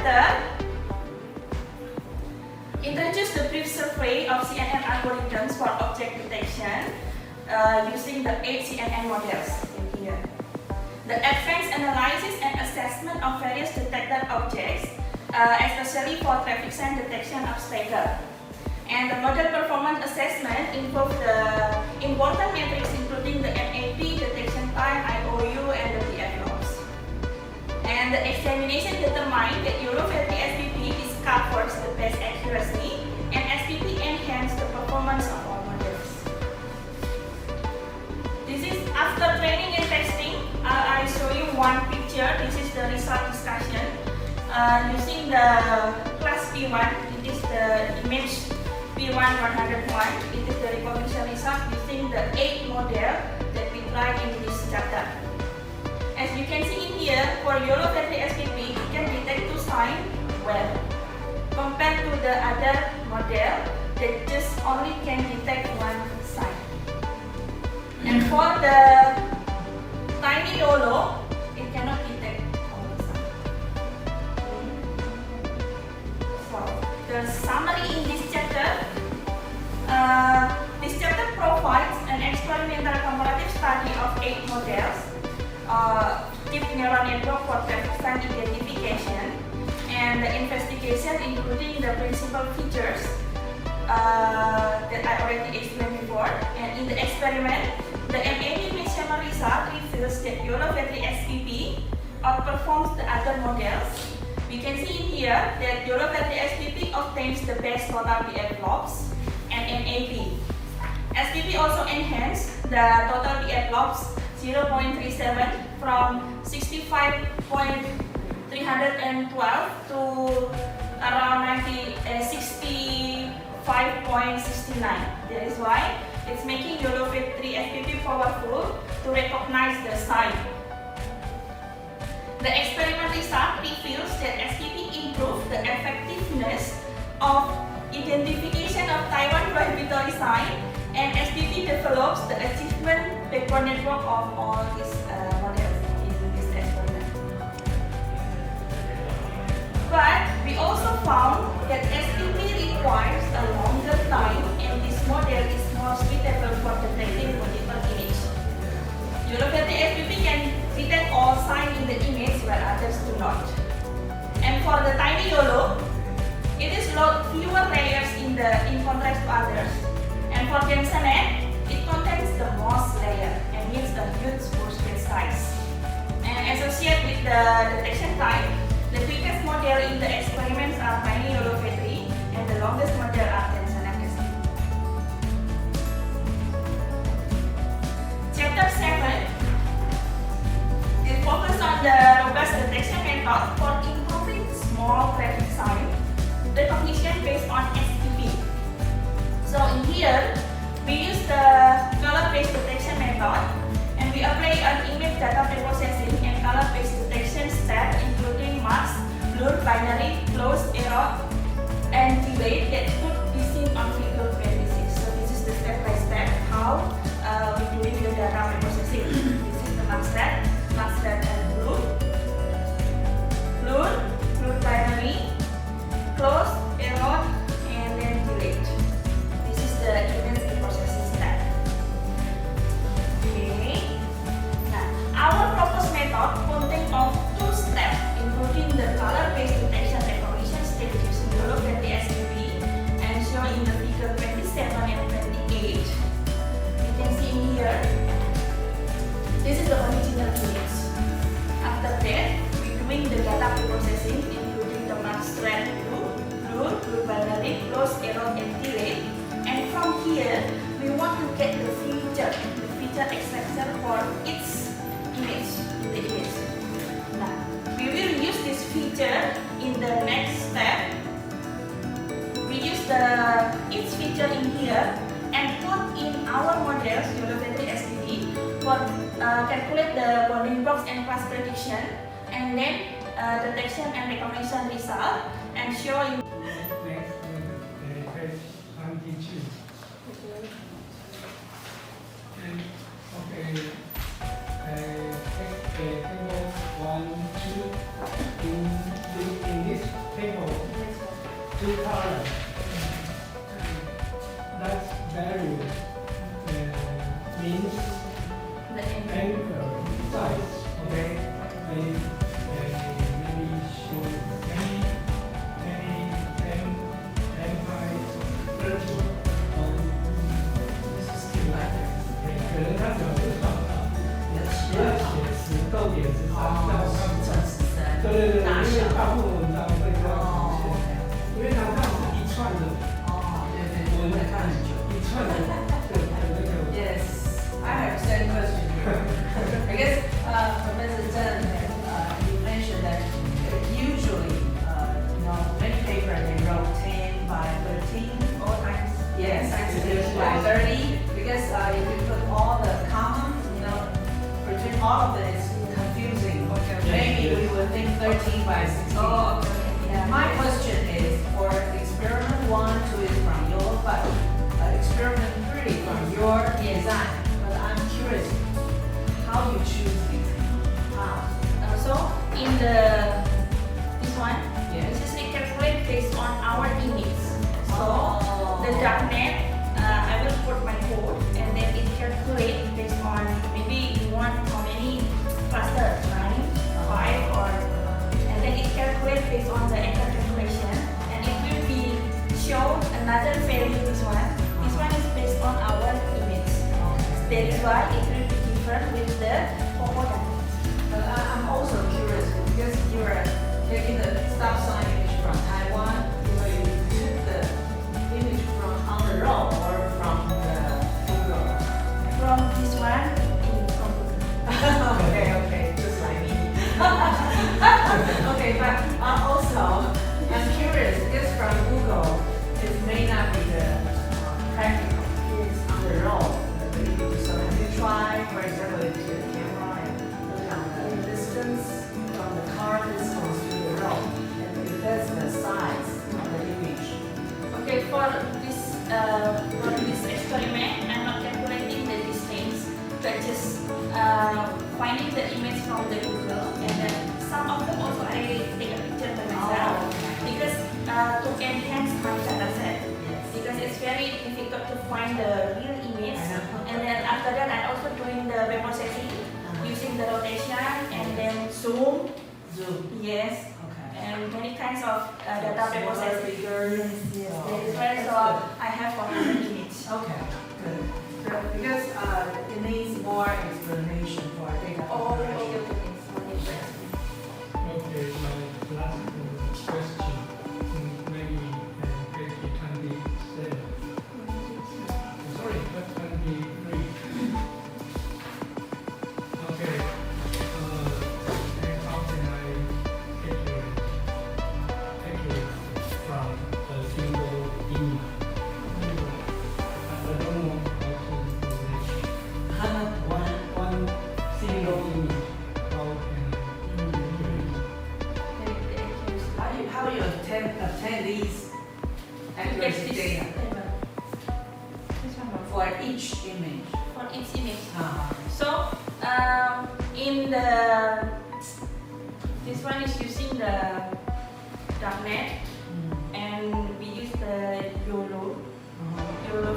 chapter introduce the brief survey of CNN algorithms for object detection using the 8 CNN models in here. The advanced analysis and assessment of various detected objects, especially for traffic sign detection obstacle. And the model performance assessment involves the important metrics including the MAP, detection time, IOU, and the DF-loss. And the examination determined that Euro-Fatty SPP discovers the best accuracy and SPP enhance the performance of all models. This is after training and testing. I show you one picture. This is the result discussion using the class P1. It is the image P1 101. It is the recognition result using the 8 model that we tried in this chapter. As you can see in here, for Euro-Fatty SPP, it can detect 2 signs well, compared to the other model that just only can detect 1 sign. And for the tiny YOLO, it cannot detect all the signs. So, the summary in this chapter provides an experimental comparative study of 8 models, deep neural network for traffic sign identification, and the investigation including the principal features that I already explained before. And in the experiment, the MAP measurement result reveals that Euro-Fatty SPP outperforms the other models. We can see in here that Euro-Fatty SPP obtains the best total BF-loss and MAP. SPP also enhanced the total BF-loss 0.37 from 65.312 to around 65.69. That is why it's making Euro-Fatty SPP powerful to recognize the sign. The experiment result reveals that SPP improves the effectiveness of identification of Taiwan prohibitory sign, and SPP develops the achievement backbone network of all these models in this experiment. But we also found that SPP requires a longer time, and this model is more suitable for detecting multiple images. Euro-Fatty SPP can detect all signs in the image while others do not. And for the tiny YOLO, it is fewer layers in contrast to others. And for Densenet, it contains the most layer and needs a huge space size. And associated with the detection time, the quickest model in the experiments are tiny Euro-Fatty, and the longest model are Densenet SPP. Chapter 7 is focused on the robust detection method for improving small traffic sign recognition based on SPP. So in here, we use the color-based detection method, and we apply an image data preprocessing and color-based detection step, including mask, blur, binary, close, error, and delay that could be seen on figure 26. So this is the step-by-step how we doing the data preprocessing. This is the mask step and blur, binary, close, error, and then delete. This is the image preprocessing step. Okay. Now, our proposed method contains of 2 steps, including the color-based detection recognition step using Euro-Fatty SPP, and shown in the figure 27 and 28. You can see in here. This is the original image. After that, we're doing the data preprocessing, including the mask thread blur, binary, close, error, and delay. And from here, we want to get the feature extraction for each image in the image. Now, we will use this feature in the next step. We use each feature in here and put in our models Euro-Fatty SPP for calculate the bounding box and class prediction, and then detection and recognition result, and show you. Next, page 22. And okay, take table 1, 2 in this value means The end. anchor size. Okay. Maybe show any m height 30 This is still like that. 可能它表示放大，也写实到点是3，但我看不出来。13对对对，大小因为大部分文章会这样呈现，哦因为它这样是一串的，对对对，我在看很久。一串的那个。Yes, I have the same question here. I guess Professor Zheng, you mentioned that usually, many papers they wrote 10 by 13. All times. Yes, 10 by 30. Because if you put all the commas, between all of them, it's confusing. Maybe we would think 13 by 16. Oh, okay. Yeah, my question is for experiment 1, 2 is from your, but experiment 3 from your design. But I'm curious how you choose these. How? So in this one, Yes. this is we calculate based on our image. So Oh. the darknet, I will put my code and then it calculate based on maybe you want how many cluster, 9, 5 or and then it calculate based on the anchor calculation and it will be show another value this one. This one is based on our image. That is why it will be different with the photo data. But I'm also curious because you are taking the stop sign image from Taiwan. You took the image from on the road or from the Google. From this one from Okay, just like me. Okay, but also I'm curious because from Google it may not be the practical. It's on the road. So have you tried, for example, if you have a camera and look on the distance from the car distance to the road, and if that's the size of the image. Okay, for this experiment, I'm not calculating the distance, but just finding the image from the Google, and then some of them also I take a picture by myself because to enhance my data set. Because it's very difficult to find the real image, and then after that I also doing the reprocessing using the rotation and then zoom. Zoom. Yes. Okay. And many kinds of data Smaller, reprocessing. bigger. Yes, Oh, that is okay. why That's so good. I have for the image. Okay, good. Good. Because it needs more explanation for data Oh, okay, compression. okay. Okay, my last question, maybe page 27. Sorry, but 23. Okay, and how can I calculate from a single image? I don't know how to manage one single image. How can How you obtain these accuracy data This one for each image? for each image. Uh, So in this one is using the darknet and we use the YOLO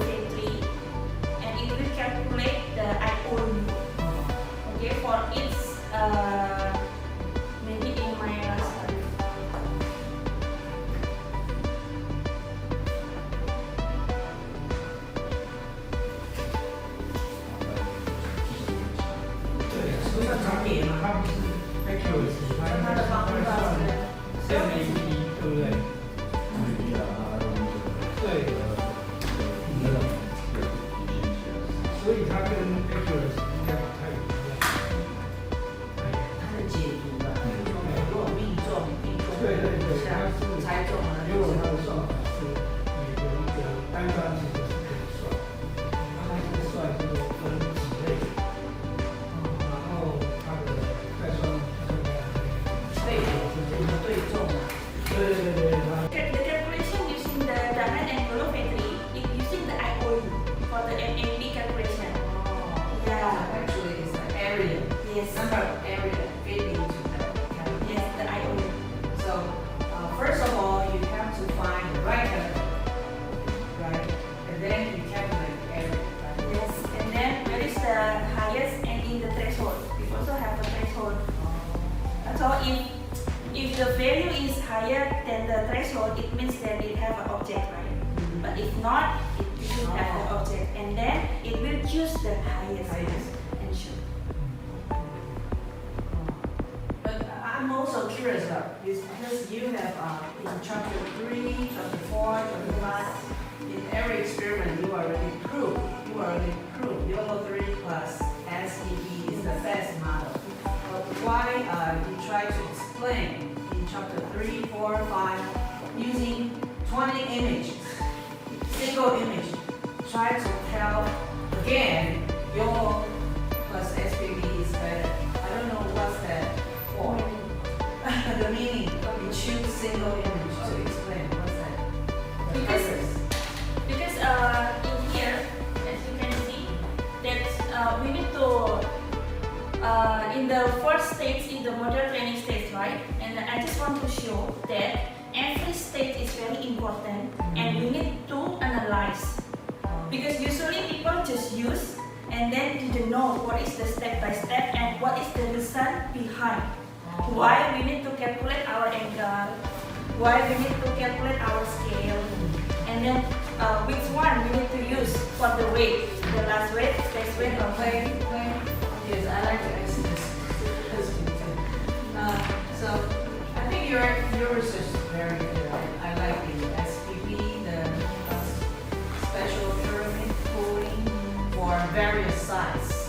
P3 and it will calculate the IOU. Okay, for each maybe in my sorry. Yeah. So if the value is higher than the threshold, it means that it have an object, right? But if not, it should have the object, and then it will choose the highest and show. But I'm also curious about this because you have in chapter 3, chapter 4, chapter 5, in every experiment you already proved, YOLO 3 plus SEB is the best model. But why you try to explain in chapter 3, 4, 5 using 20 images, single image, try to tell again YOLO plus SPB is better. I don't know what's that for. The meaning, you choose single image to explain what's that. The Because purpose. in here, as you can see, that we need to in the first stage, in the model training stage, right? And I just want to show that every stage is very important, and we need to analyze. Because usually people just use and then didn't know what is the step by step and what is the reason behind. Why we need to calculate our angle, why we need to calculate our scale, and then which one we need to use for the weight, the last weight, next weight, or weight. Yes, I like to ask this question too. So I think your research is very good. I like the SPB, the special pyramid pooling for various size.